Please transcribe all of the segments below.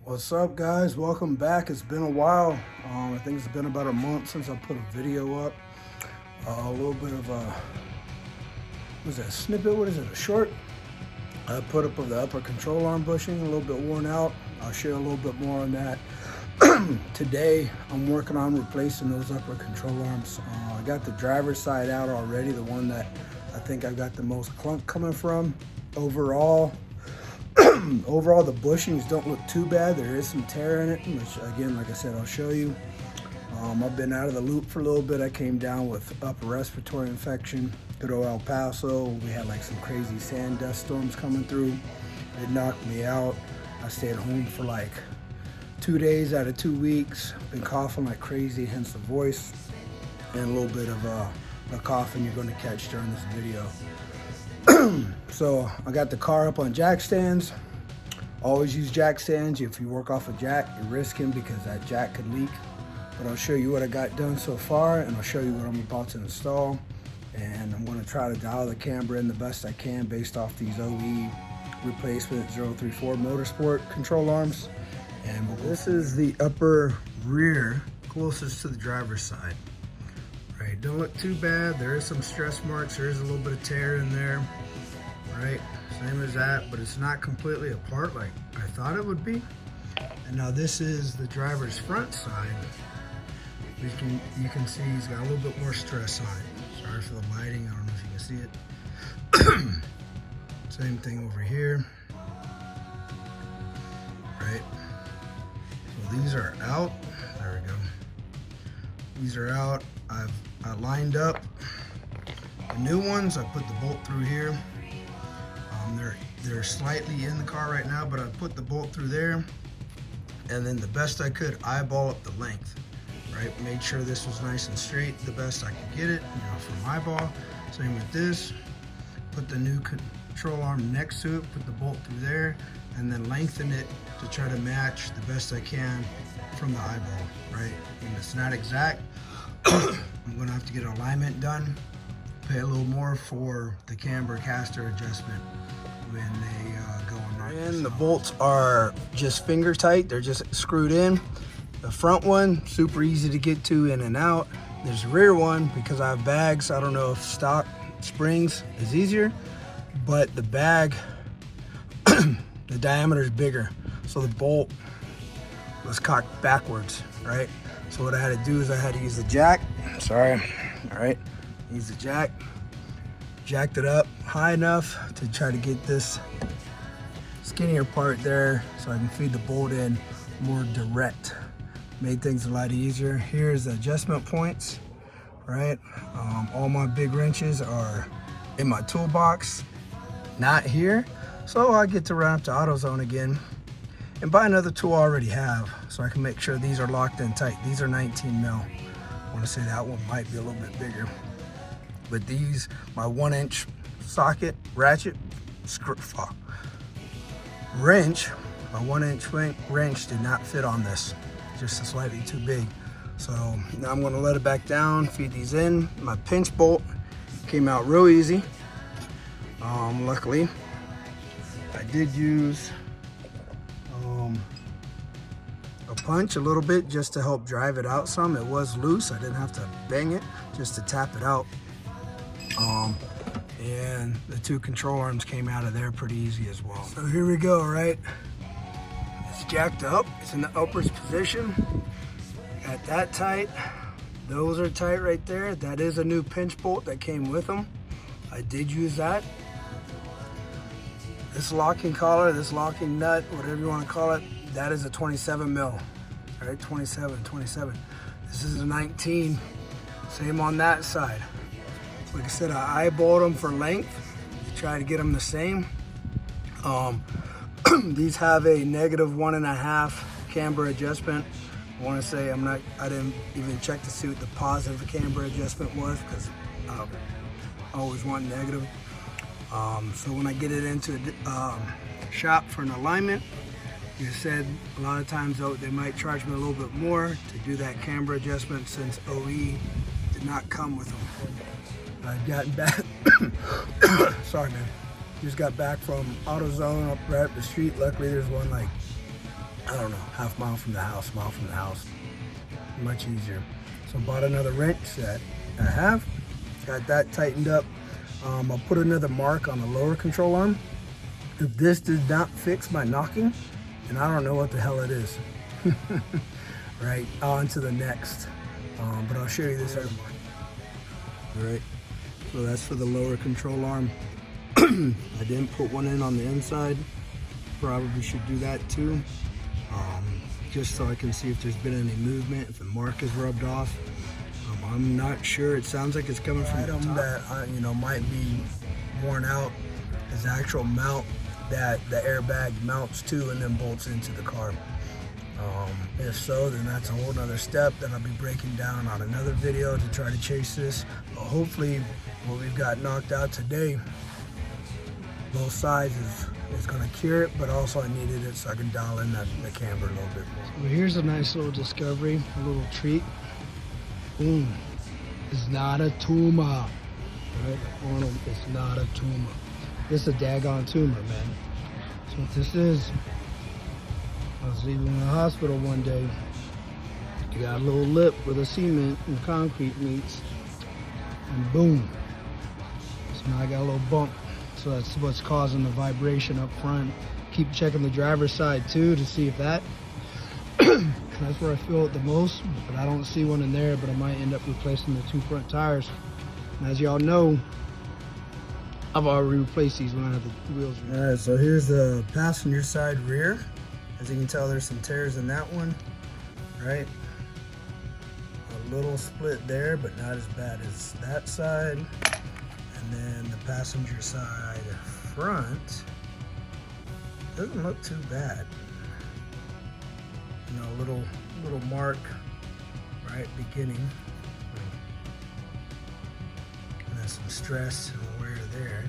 What's up, guys? Welcome back. It's been a while. I think it's been about a month since I put a video up. A little bit of a, what is that, snippet? What is it, a short? I put up of the upper control arm bushing, a little bit worn out. I'll share a little bit more on that. Today, I'm working on replacing those upper control arms. I got the driver's side out already, the one that I think I've got the most clunk coming from. Overall, the bushings don't look too bad. There is some tear in it, which again, like I said, I'll show you. I've been out of the loop for a little bit. I came down with upper respiratory infection. Good old El Paso. We had like some crazy sand dust storms coming through. It knocked me out. I stayed home for like 2 days out of 2 weeks. Been coughing like crazy, hence the voice, and a little bit of the coughing you're going to catch during this video. So I got the car up on jack stands. Always use jack stands. If you work off a jack, you're risking because that jack could leak. But I'll show you what I got done so far, and I'll show you what I'm about to install. And I'm going to try to dial the camber in the best I can based off these OE replacement 034 Motorsport control arms. And this is the upper rear closest to the driver's side. Right, don't look too bad. There is some stress marks. There is a little bit of tear in there. Right, same as that, but it's not completely apart like I thought it would be. And now this is the driver's front side. You can see he's got a little bit more stress on it. Sorry for the lighting. I don't know if you can see it. Same thing over here. Right. So these are out. There we go. These are out. I lined up the new ones. I put the bolt through here. They're slightly in the car right now, but I put the bolt through there, and then the best I could eyeball up the length. Right, made sure this was nice and straight, the best I could get it, from eyeball. Same with this. Put the new control arm next to it, put the bolt through there, and then lengthen it to try to match the best I can from the eyeball. Right, and it's not exact. I'm gonna have to get an alignment done, pay a little more for the camber caster adjustment when they go on. And the bolts are just finger tight, they're just screwed in. The front one, super easy to get to in and out. There's the rear one, because I have bags, I don't know if stock springs is easier, but the bag, the diameter is bigger, so the bolt was cocked backwards, right? So what I had to do is I had to use the jack. Sorry, all right. Use the jack. Jacked it up high enough to try to get this skinnier part there so I can feed the bolt in more direct. Made things a lot easier. Here's the adjustment points, right? All my big wrenches are in my toolbox, not here. So I get to run up to AutoZone again and buy another tool I already have, so I can make sure these are locked in tight. These are 19 mil. I want to say that one might be a little bit bigger. But these, my 1-inch socket ratchet wrench, my 1-inch wrench did not fit on this, just slightly too big. So now I'm going to let it back down, feed these in. My pinch bolt came out real easy. Luckily, I did use a punch a little bit just to help drive it out some. It was loose. I didn't have to bang it, just to tap it out. And the two control arms came out of there pretty easy as well. So here we go, right? It's jacked up. It's in the uppers position. Got that tight. Those are tight right there. That is a new pinch bolt that came with them. I did use that. This locking collar, this locking nut, whatever you want to call it, that is a 27 mil. All right, 27. This is a 19. Same on that side. Like I said, I eyeballed them for length to try to get them the same. These have a -1.5 camber adjustment. I want to say I didn't even check to see what the positive camber adjustment was, because I always want negative. So when I get it into a shop for an alignment, you said a lot of times they might charge me a little bit more to do that camber adjustment, since OE did not come with them. I've gotten back, sorry man, just got back from AutoZone up right up the street. Luckily there's one like I don't know, half mile from the house, mile from the house. Much easier. So I bought another wrench that I have. Got that tightened up. I'll put another mark on the lower control arm. If this does not fix my knocking, and I don't know what the hell it is. Right, on to the next. But I'll show you this other mark. All right, so that's for the lower control arm. I didn't put one in on the inside. Probably should do that too. Just so I can see if there's been any movement, if the mark is rubbed off. I'm not sure. It sounds like it's coming from the top. That might be worn out is the actual mount that the airbag mounts to and then bolts into the car. If so, then that's a whole nother step that I'll be breaking down on another video to try to chase this. But hopefully what we've got knocked out today, both sides is going to cure it, but also I needed it so I can dial in the camber a little bit more. So here's a nice little discovery, a little treat. Boom. It's not a tumor. Right? Arnold, it's not a tumor. It's a daggone tumor, man. That's what this is. I was leaving the hospital one day. You got a little lip where the cement and concrete meets, and boom. So now I got a little bump. So that's what's causing the vibration up front. Keep checking the driver's side too to see if that. That's where I feel it the most, but I don't see one in there, but I might end up replacing the 2 front tires. And as y'all know, I've already replaced these when I had the wheels. All right, so here's the passenger side rear. As you can tell, there's some tears in that one, right? A little split there, but not as bad as that side. And then the passenger side front doesn't look too bad. You know, a little mark right beginning. And then some stress and wear there.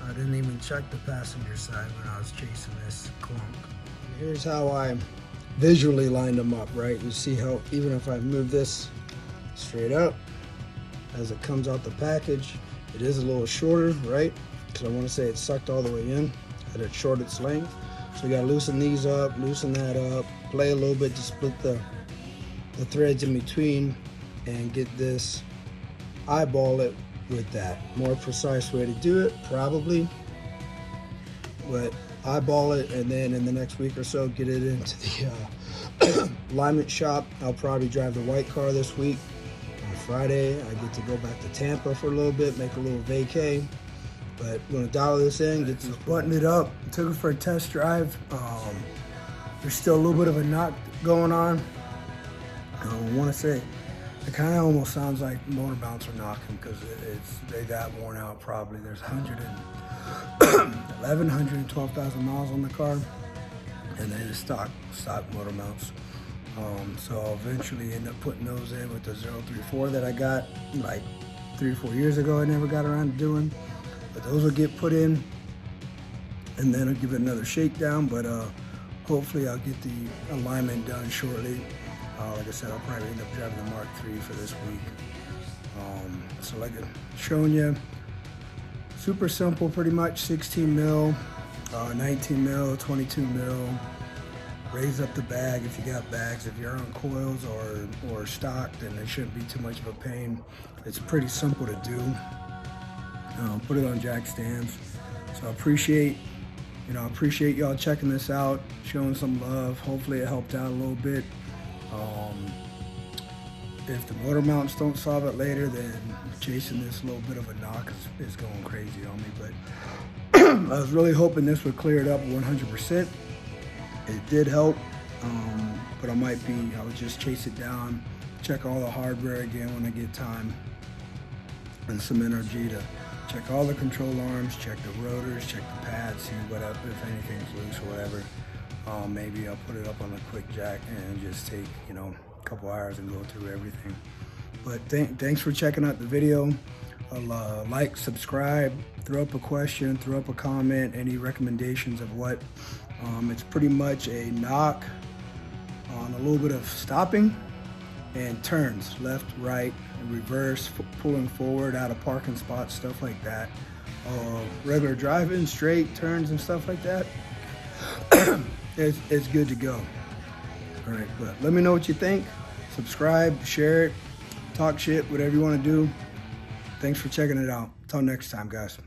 I didn't even check the passenger side when I was chasing this clunk. Here's how I visually lined them up, right? You see how even if I move this straight up, as it comes out the package, it is a little shorter, right? Because I want to say it's sucked all the way in at its shortest length. So you gotta loosen these up, loosen that up, play a little bit to split the threads in between and get this, eyeball it with that. More precise way to do it, probably, but eyeball it, and then in the next week or so get it into the alignment shop. I'll probably drive the white car this week. On Friday I get to go back to Tampa for a little bit, make a little vacay. But I'm gonna dial this in, get this, button it up, took it for a test drive. There's still a little bit of a knot going on. I want to say it kind of almost sounds like motor mounts are knocking because they got worn out probably. There's 112,000 miles on the car, and they just stock motor mounts. So I'll eventually end up putting those in with the 034 that I got like 3 or 4 years ago. I never got around to doing. But those will get put in, and then I'll give it another shakedown, but hopefully I'll get the alignment done shortly. Like I said, I'll probably end up driving the Mark III for this week. So like I'm showing you, super simple pretty much, 16 mil, 19 mil, 22 mil. Raise up the bag if you got bags. If you're on coils or stock, then it shouldn't be too much of a pain. It's pretty simple to do. Put it on jack stands. So I appreciate y'all checking this out, showing some love. Hopefully it helped out a little bit. If the motor mounts don't solve it later, then chasing this little bit of a knock is going crazy on me. But I was really hoping this would clear it up 100%. It did help, but I would just chase it down, check all the hardware again when I get time, and some energy to check all the control arms, check the rotors, check the pads, see what up, if anything's loose or whatever. Maybe I'll put it up on a quick jack and just take, a couple hours and go through everything. But thanks for checking out the video. Like, subscribe, throw up a question, throw up a comment, any recommendations of what. It's pretty much a knock on a little bit of stopping and turns, left, right, reverse, pulling forward out of parking spots, stuff like that. Regular driving, straight turns and stuff like that. it's good to go. All right, but let me know what you think. Subscribe, share it, talk shit, whatever you want to do. Thanks for checking it out. Until next time, guys.